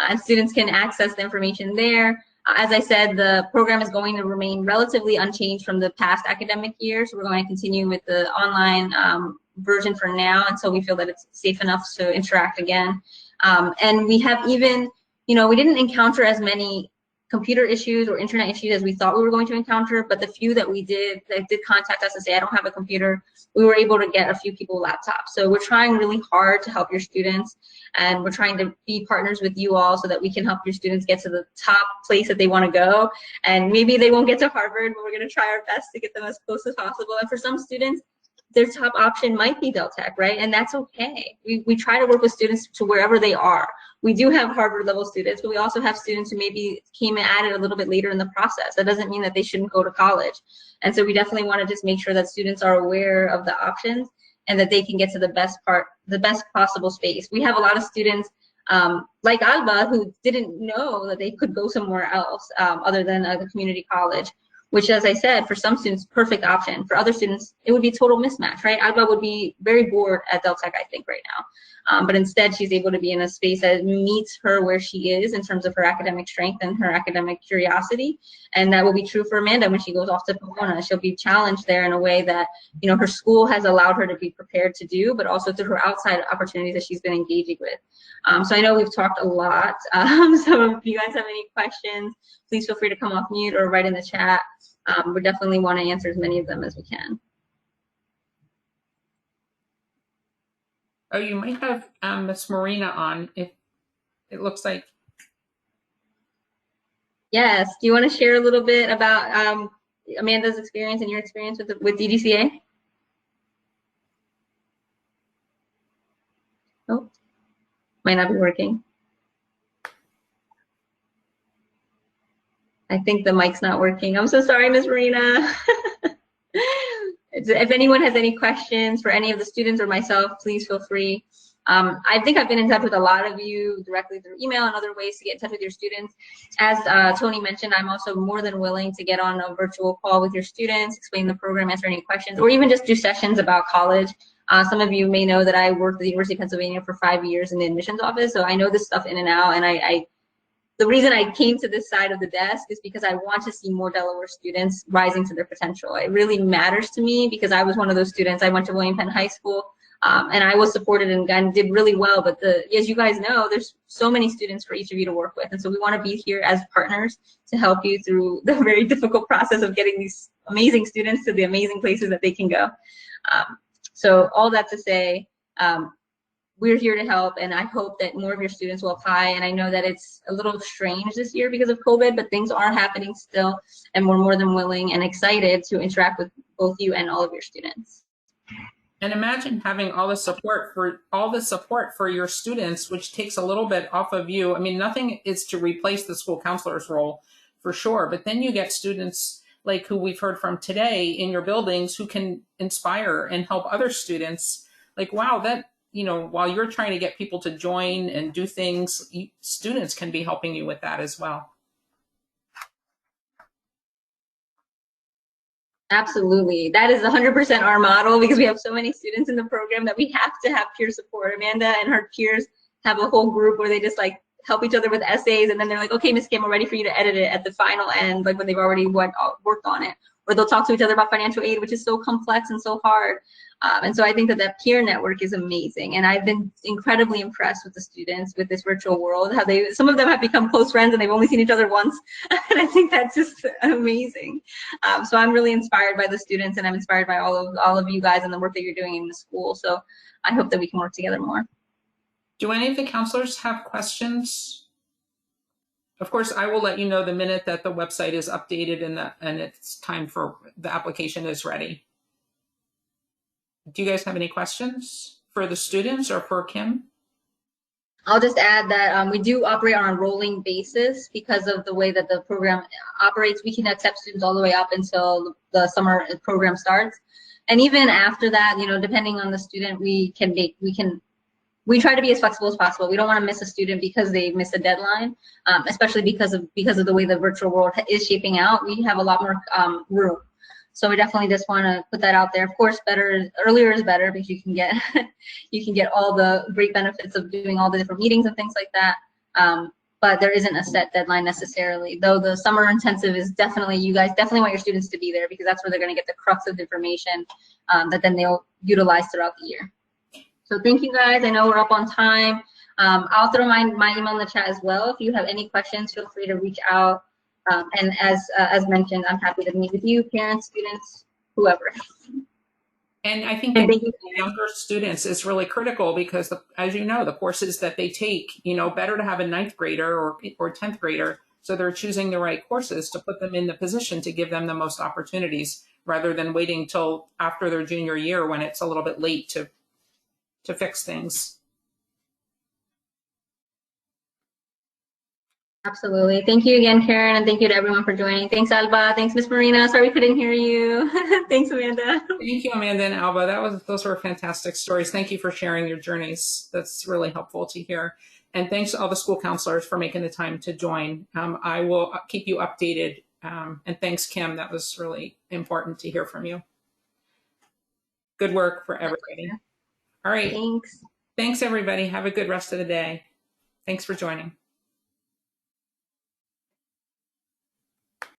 And students can access the information there. As I said, the program is going to remain relatively unchanged from the past academic year, so we're going to continue with the online version for now until we feel that it's safe enough to interact again. And we have even, we didn't encounter as many computer issues or internet issues as we thought we were going to encounter, but the few that did contact us and say, I don't have a computer, we were able to get a few people laptops. So we're trying really hard to help your students, and we're trying to be partners with you all so that we can help your students get to the top place that they want to go. And maybe they won't get to Harvard, but we're going to try our best to get them as close as possible. And for some students, their top option might be Del Tech, right? And that's okay. We try to work with students to wherever they are. We do have Harvard level students, but we also have students who maybe came and added a little bit later in the process. That doesn't mean that they shouldn't go to college. And so we definitely want to just make sure that students are aware of the options and that they can get to the best possible space. We have a lot of students like Alba, who didn't know that they could go somewhere else other than a community college, which, as I said, for some students, perfect option. For other students, it would be a total mismatch, right? Alba would be very bored at Del Tech, I think, right now. But instead, she's able to be in a space that meets her where she is in terms of her academic strength and her academic curiosity. And that will be true for Amanda when she goes off to Pomona. She'll be challenged there in a way that, you know, her school has allowed her to be prepared to do, but also through her outside opportunities that she's been engaging with. So I know we've talked a lot. So if you guys have any questions, please feel free to come off mute or write in the chat. We definitely want to answer as many of them as we can. Oh, you might have Miss Marina on. If it looks like. Yes. Do you want to share a little bit about Amanda's experience and your experience with DDCA? Oh, might not be working. I think the mic's not working. I'm so sorry, Miss Marina. If anyone has any questions for any of the students or myself, please feel free. I think I've been in touch with a lot of you directly through email and other ways to get in touch with your students. As Tony mentioned, I'm also more than willing to get on a virtual call with your students, explain the program, answer any questions, or even just do sessions about college. Some of you may know that I worked at the University of Pennsylvania for 5 years in the admissions office, so I know this stuff in and out, and the reason I came to this side of the desk is because I want to see more Delaware students rising to their potential. It really matters to me because I was one of those students. I went to William Penn High School, and I was supported and did really well. But as you guys know, there's so many students for each of you to work with. And so we want to be here as partners to help you through the very difficult process of getting these amazing students to the amazing places that they can go. So all that to say, we're here to help, and I hope that more of your students will apply. And I know that it's a little strange this year because of COVID, but things are happening still, and we're more than willing and excited to interact with both you and all of your students. And imagine having all the support for your students, which takes a little bit off of you. I mean, nothing is to replace the school counselor's role for sure, but then you get students like who we've heard from today in your buildings who can inspire and help other students. Like, wow, that, you know, while you're trying to get people to join and do things, students can be helping you with that as well. Absolutely. That is 100% our model because we have so many students in the program that we have to have peer support. Amanda and her peers have a whole group where they just like help each other with essays, and then they're like, okay, Miss Kim, we're ready for you to edit it at the final end, like when they've already worked on it. Or they'll talk to each other about financial aid, which is so complex and so hard. And so I think that peer network is amazing. And I've been incredibly impressed with the students with this virtual world, how some of them have become close friends and they've only seen each other once. And I think that's just amazing. So I'm really inspired by the students, and I'm inspired by all of you guys and the work that you're doing in the school. So I hope that we can work together more. Do any of the counselors have questions? Of course, I will let you know the minute that the website is updated and it's time for the application is ready. Do you guys have any questions for the students or for Kim? I'll just add that we do operate on a rolling basis because of the way that the program operates. We can accept students all the way up until the summer program starts. And even after that, you know, depending on the student, we try to be as flexible as possible. We don't want to miss a student because they miss a deadline, especially because of the way the virtual world is shaping out. We have a lot more room. So we definitely just want to put that out there. Of course, earlier is better because you can get all the great benefits of doing all the different meetings and things like that. But there isn't a set deadline necessarily. Though the summer intensive is definitely, you guys definitely want your students to be there because that's where they're going to get the crux of the information that then they'll utilize throughout the year. So thank you guys. I know we're up on time. I'll throw my email in the chat as well. If you have any questions, feel free to reach out. And as mentioned, I'm happy to meet with you, parents, students, whoever. And I think that younger students is really critical because, as you know, the courses that they take, you know, better to have a 9th grader or 10th grader, so they're choosing the right courses to put them in the position to give them the most opportunities rather than waiting till after their junior year when it's a little bit late to fix things. Absolutely. Thank you again, Karen, and thank you to everyone for joining. Thanks, Alba. Thanks, Miss Marina. Sorry we couldn't hear you. Thanks, Amanda. Thank you, Amanda and Alba. Those were fantastic stories. Thank you for sharing your journeys. That's really helpful to hear. And thanks to all the school counselors for making the time to join. I will keep you updated. And thanks, Kim. That was really important to hear from you. Good work for everybody. All right. Thanks. Thanks, everybody. Have a good rest of the day. Thanks for joining.